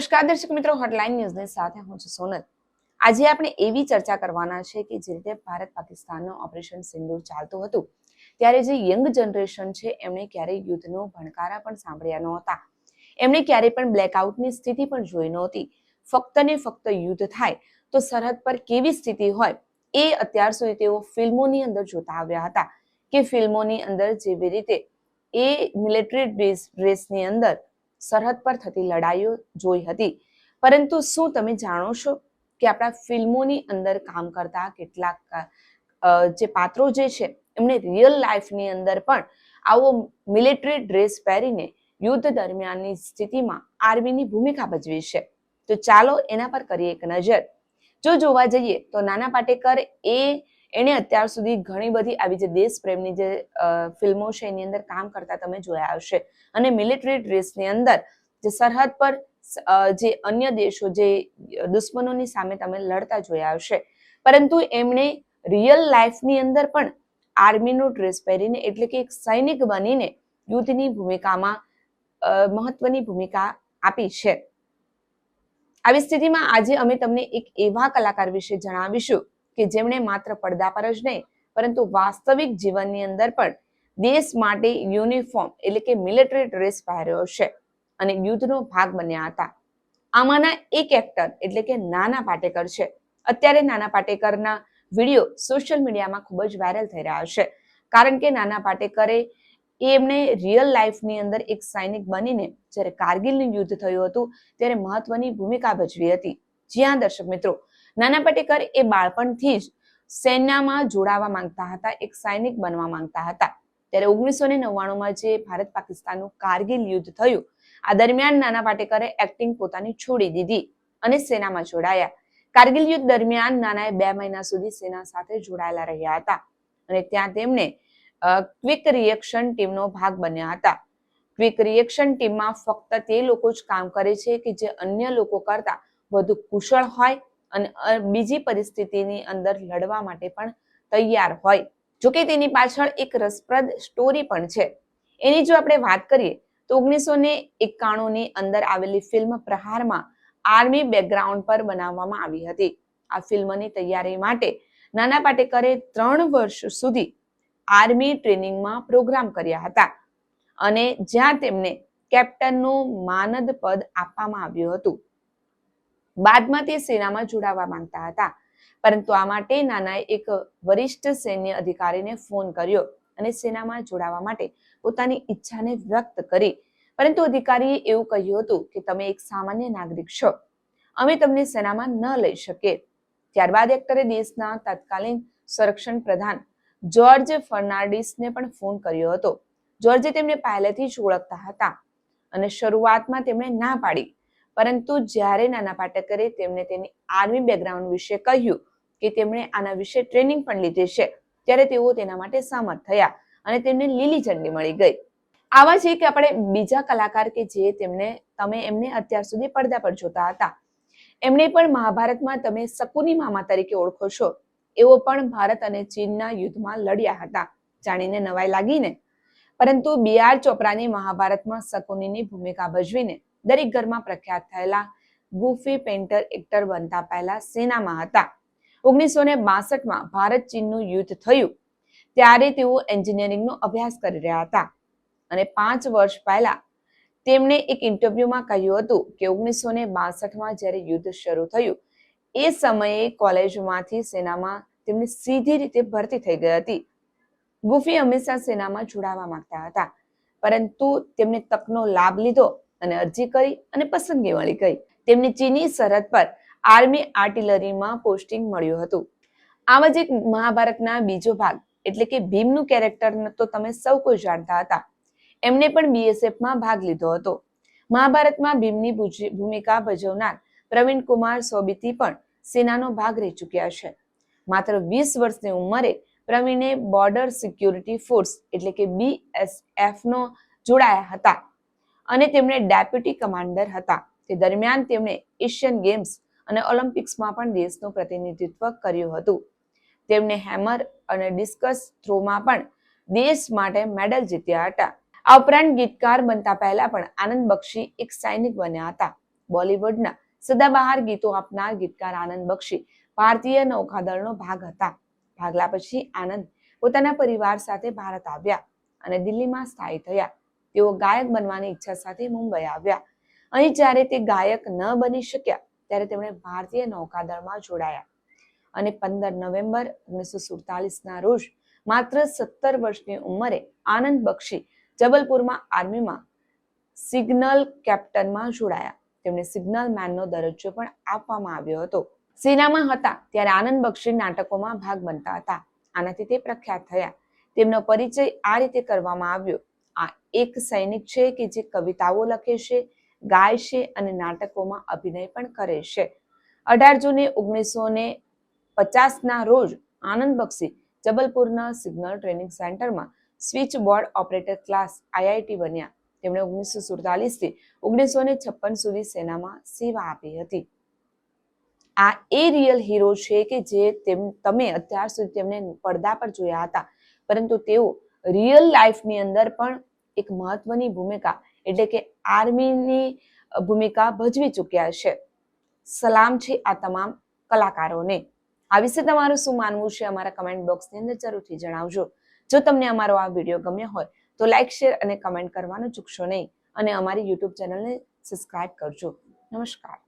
નમસ્કાર દર્શક મિત્રો, હોટલાઇન ન્યૂઝની સાથે હું છું સોનલ। આજે આપણે એવી ચર્ચા કરવાના છે કે જે રીતે ભારત પાકિસ્તાનનો ઓપરેશન સિંદૂર ચાલતું હતું ત્યારે જે યંગ જનરેશન છે એમણે ક્યારેય યુદ્ધનો ભણકારા પણ સાંભળ્યા નહોતા, એમણે ક્યારેય પણ બ્લેકઆઉટની સ્થિતિ પણ જોઈ નહોતી। ફક્ત ને ફક્ત યુદ્ધ થાય તો સરહદ પર કેવી સ્થિતિ હોય એ અત્યાર સુધી તેઓ ફિલ્મોની અંદર જોતા આવ્યા હતા કે ફિલ્મોની અંદર જેવી રીતે એ મિલિટરી ડ્રેસની અંદર સરહદ પર થતી લડાઈઓ જોઈ હતી। પરંતુ શું તમે જાણો છો કે આપણા ફિલ્મોની અંદર કામ કરતા કેટલાક જે પાત્રો જે છે એમણે રિયલ લાઈફની અંદર પણ આવો મિલિટરી ડ્રેસ પહેરીને યુદ્ધ દરમિયાનની સ્થિતિમાં આર્મીની ભૂમિકા ભજવી છે? તો ચાલો એના પર કરીએ એક નજર। જો જોવા જઈએ તો નાના પાટેકર એણે અત્યાર સુધી ઘણી બધી આવી જે દેશપ્રેમની જે ફિલ્મો છે એની અંદર કામ કરતા તમે જોયા હશે અને મિલિટરી ડ્રેસની અંદર જે સરહદ પર જે અન્ય દેશો જે દુશ્મનોની સામે તમે લડતા જોયા હશે, પરંતુ એમણે રિયલ લાઈફની અંદર પણ આર્મીનો ડ્રેસ પહેરીને એટલે કે એક સૈનિક બનીને યુદ્ધની ભૂમિકામાં મહત્વની ભૂમિકા આપી છે। આવી સ્થિતિમાં આજે અમે તમને એક એવા કલાકાર વિશે જણાવીશું કે જેમણે માત્ર પડદા પર જ નહીં પરંતુ વાસ્તવિક જીવનની અંદર પણ દેશ માટે યુનિફોર્મ એટલે કે મિલિટરી ડ્રેસ પહેર્યો છે અને યુદ્ધનો ભાગ બન્યા હતા। આમાંના એક એક્ટર એટલે કે નાના પાટેકર છે। અત્યારે નાના પાટેકરના વિડીયો સોશિયલ મીડિયામાં ખૂબ જ વાયરલ થઈ રહ્યા છે, કારણ કે નાના પાટેકરે એમણે રિયલ લાઈફની અંદર એક સૈનિક બનીને જ્યારે કારગિલનું યુદ્ધ થયું હતું ત્યારે મહત્વની ભૂમિકા ભજવી હતી। જ્યાં દર્શક મિત્રો, નાના પાટેકર એ બાળપણથી જ સેનામાં જોડાવા માંગતા હતા, એક સૈનિક બનવા માંગતા હતા। ત્યારે 1999માં જે ભારત પાકિસ્તાનનું કારગિલ યુદ્ધ થયું, આ દરમિયાન નાના પાટેકરે એક્ટિંગ પોતાની છોડી દીધી અને સેનામાં જોડાયા। કારગિલ યુદ્ધ દરમિયાન નાનાએ 2 મહિના સુધી સેના સાથે જોડાયેલા રહ્યા હતા અને ત્યાં તેમને ક્વિક રિએક્શન ટીમનો ભાગ બન્યા હતા। ક્વિક રિએક્શન ટીમમાં ફક્ત તે લોકો જ કામ કરે છે કે જે અન્ય લોકો કરતા વધુ કુશળ હોય અને બીજી પરિસ્થિતિની અંદર લડવા માટે પણ તૈયાર હોય। જોકે તેની પાછળ એક રસપ્રદ સ્ટોરી પણ છે। એની જો આપણે વાત કરીએ તો 1991ની અંદર આવેલી ફિલ્મ પ્રહારમાં આર્મી બેકગ્રાઉન્ડ પર બનાવવામાં આવી હતી। આ ફિલ્મની તૈયારી માટે નાના પાટેકરે 3 વર્ષ સુધી આર્મી ટ્રેનિંગમાં પ્રોગ્રામ કર્યા હતા અને જ્યાં તેમને કેપ્ટનનું માનદ પદ આપવામાં આવ્યું હતું। બાદમાં તે સેનામાં જોડાવા માંગતા હતા, પરંતુ આ માટે નાનાએ એક વરિષ્ઠ સૈન્ય અધિકારીને ફોન કર્યો અને સેનામાં જોડાવા માટે પોતાની ઈચ્છાને વ્યક્ત કરી, પરંતુ અધિકારીએ એવું કહ્યું હતું કે તમે એક સામાન્ય નાગરિક છો, અમે તમને સેનામાં ન લઈ શકીએ। ત્યારબાદ એક્ટરે દેશના તત્કાલીન સંરક્ષણ પ્રધાન જ્યોર્જ ફર્નાન્ડીસને પણ ફોન કર્યો હતો। જ્યોર્જે તેમને પહેલેથી જ ઓળખતા હતા અને શરૂઆતમાં તેમણે ના પાડી, પરંતુ જ્યારે નાના પાટેકરે તેમને તેની આર્મી બેકગ્રાઉન્ડ વિશે કહ્યું કે તેમણે આના વિશે ટ્રેનિંગ પણ લીધી છે, ત્યારે તેઓ તેના માટે સહમત થયા અને તેમને લીલી ઝંડી મળી ગઈ। આવા જ એક આપણે બીજા કલાકાર કે જે તમે એમને અત્યાર સુધી પડદા પર જોતા હતા, એમણે પણ મહાભારતમાં તમે શકુની મામા તરીકે ઓળખો છો, એઓ પણ ભારત અને ચીનના યુદ્ધમાં લડ્યા હતા। જાણીને નવાઈ લાગીને, પરંતુ BR ચોપરાની મહાભારતમાં શકુનીની ભૂમિકા ભજવીને દરેક ઘરમાં પ્રખ્યાત થયેલા ગુફી પેન્ટર એક્ટર બનતા પહેલા સેનામાં હતા। 1962માં ભારત ચીનનું યુદ્ધ થયું ત્યારે તેઓ એન્જિનિયરિંગનો અભ્યાસ કરી રહ્યા હતા અને 5 વર્ષ પહેલા તેમણે એક ઇન્ટરવ્યુમાં કહ્યું હતું કે 1962માં જ્યારે યુદ્ધ શરૂ થયું એ સમયે કોલેજમાંથી સેનામાં તેમની સીધી રીતે ભરતી થઈ ગઈ હતી। ગુફી હંમેશા સેનામાં જોડાવા માંગતા હતા, પરંતુ તેમને તકનો લાભ લીધો અને અરજી કરી અને પસંદગી મળી ગઈ। તેમને ચીની સરહદ પર આર્મી આર્ટિલરીમાં પોસ્ટિંગ મળ્યું હતું। આવા જ એક મહાભારતના બીજો ભાગ એટલે કે ભીમનું કેરેક્ટર તો તમે સૌ કોઈ જાણતા હતા, એમને પણ BSFમાં ભાગ લીધો હતો। મહાભારતમાં ભીમની ભૂમિકા ભજવનાર પ્રવીણ કુમાર સોબતી પણ સેનાનો ભાગ રહી ચૂક્યા છે। માત્ર 20 વર્ષની ઉંમરે પ્રવીણે બોર્ડર સિક્યુરિટી ફોર્સ એટલે કે BSFનો જોડાયા હતા અને તેમણે ડેપ્યુટી કમાન્ડર હતા। તે દરમિયાન તેમણે એશિયન ગેમ્સ અને ઓલિમ્પિક્સમાં પણ દેશનું પ્રતિનિધિત્વ કર્યું હતું। તેમણે હેમર અને ડિસ્કસ થ્રોમાં પણ દેશ માટે મેડલ જીત્યા હતા। આ ઉપરાંત ગીતકાર બનતા પહેલા પણ આનંદ બક્ષી એક સૈનિક બન્યા હતા, બોલિવૂડના સદાબહાર ગીતો આપનાર ગીતકાર આનંદ બક્ષી ભારતીય નૌકાદળનો ભાગ હતા. ભાગલા પછી આનંદ પોતાના પરિવાર સાથે ભારત આવ્યા અને દિલ્હીમાં સ્થાયી થયા. તેઓ ગાયક બનવાની ઈચ્છા સાથે મુંબઈ આવ્યા. અહીં જ્યારે તે ગાયક ન બની શક્યા ત્યારે તેમણે ભારતીય નૌકાદળમાં જોડાયા અને 15 નવેમ્બર 1947ના રોજ માત્ર 17 વર્ષની ઉંમરે આનંદ બક્ષી જબલપુરમાં આર્મીમાં સિગ્નલ કેપ્ટનમાં જોડાયા. તેમને સિગ્નલ મેનનો દરજ્જો પણ આપવામાં આવ્યો હતો. સેનામાં હતા ત્યારે આનંદ બક્ષી નાટકોમાં ભાગ બનતા હતા. આનાથી તે પ્રખ્યાત થયા. તેમનો પરિચય આ રીતે કરવામાં આવ્યો. આ એક સૈનિક છે કે જે કવિતાઓ લખે છે, ગાય છે અને નાટકોમાં અભિનય પણ કરે છે. 18 જૂને 1950ના રોજ આનંદ બક્ષી જબલપુરના સિગ્નલ ટ્રેનિંગ સેન્ટરમાં switch board operator class IIT બન્યા. તેમણે 1947 થી 1956 સુધી સેનામાં સેવા આપી હતી. આ એ રિયલ હીરો છે કે જે તમે અત્યાર સુધી તેમને પડદા પર જોયા હતા, પરંતુ તેઓ રિયલ લાઈફની અંદર પણ એક મહત્વની ભૂમિકા એટલે કે આર્મીની ભૂમિકા ભજવી ચૂક્યા છે. સલામ છે આ તમામ કલાકારોને. આ વિશે તમારું શું માનવું છે અમારા કમેન્ટ બોક્સની અંદર જરૂરથી જણાવજો. જો તમને અમારો આ વિડીયો ગમ્યો હોય તો લાઈક, શેર અને કમેન્ટ કરવાનું ચૂકશો નહીં અને અમારી YouTube ચેનલને સબસ્ક્રાઇબ કરજો. નમસ્કાર.